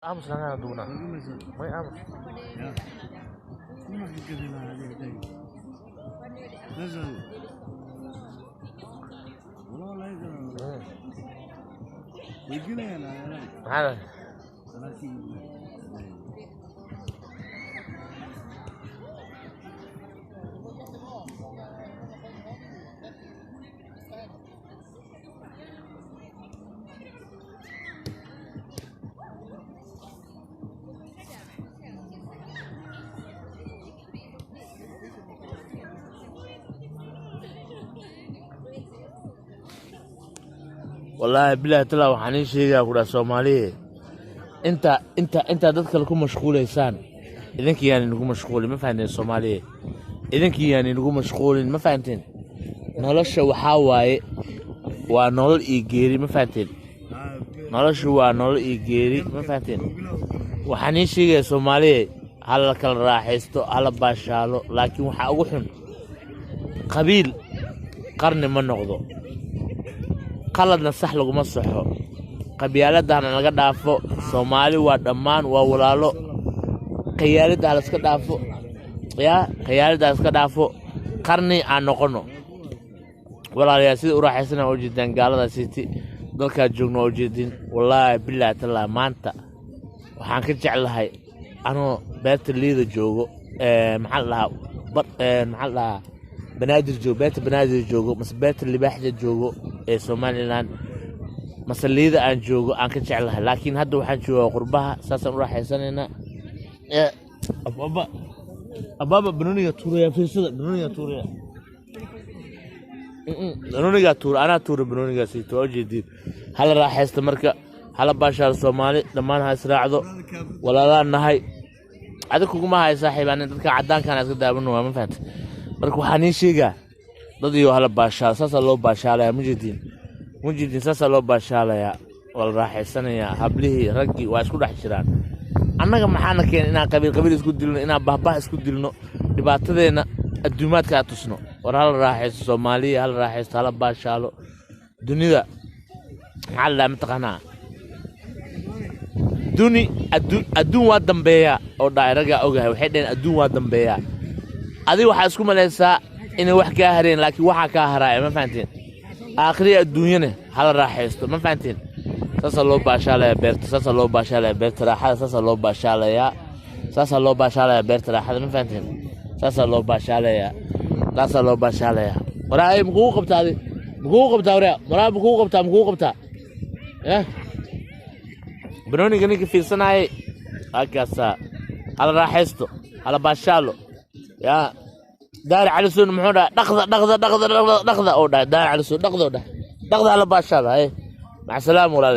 Amos lang nga duna. May amos. Ya. Una que de la de. Eso. Wala la ida. Wigina na na. Hala. Salasi. والله بالله تلا waxaan sheegaa ku dhaaf Soomaaliye inta dadka ku mashquulaysan idinkii yani nagu mashquulin ma fahanteen Soomaaliye idinkii yani nagu mashquulin ma fahanteen nolosha waxa waaye waa nolol ii geeri ma fahanteen nolosha waa nolol ii geeri ma fahanteen waxaan sheegaa Soomaaliye hal kala raaxaysto hal baashaalo laakiin waxa ugu xun qabiil qarni ma noqdo qaladna sax laguma saxo qabyaaladana laga dhaafo Soomaali waa dhamaan waa walaalo qiyaalada la iska dhaafo qiyaalada iska dhaafo qarni aan noqono walaalayaal sida u raaxaysan oo jeedaan gaalada city dalka joogno oo jeedin wallahi billahi taala maanta waxaan ka jeclahay anoo beerta liida joogo maxaa la banaadir joogo beerta banaadir joogo mas beerta libaaxda joogo ee Somaliland masaliida aan joogo aan ka jeclahay laakiin hadda waxaan joogaa qurbaha saasan u raaxaysanayna ababa banoniga tuuraya fiirsada banoniga tuuraya banoniga tuur ana tuur banoniga si too jeedid hal raaxaysta marka hal baashar Soomaali dhamaan ha israacdo walaalaan nahay adiga kuma hay saaxiibaan dadka cadaankan iska daabano ma fahanti marka waxaan sheegaa dad iyo hal baashaal saasa loo baashaalaya mujidin saasa loo baashaalaya wal raaxaysanaya hablihii raggi waa isku dhex jiraan annaga maxaana keen inaan qabiil isku dilno inaan bahbah isku dilno dhibaatadeena adduumaadka tusno war hal raaxaysto Soomaaliya hal raaxaysto hal baashaalo dunida hal mataqana adduun waa dambeeya oo dhaayraga ogahay waxay dheen adduun waa dambeeya adiga waxa isku malaysaa in wax ka hareen laakiin waxa ka haray ma fahanteen aakhiri adduunyada hal raaxaysto ma fahanteen saasa loo baashaalaya beerta saasa loo baashaalaya beerta raaxada saasa loo baashaalaya beerta raaxada ma fahanteen saasa loo baashaalaya waraay muxuu qabtaa banoniga ninka fiirsanayay akaasa hal raaxaysto hal baashaalo يا دار على سون محمود دقضة أو دار على سون دقضة على باشا هاي مع السلامة ولا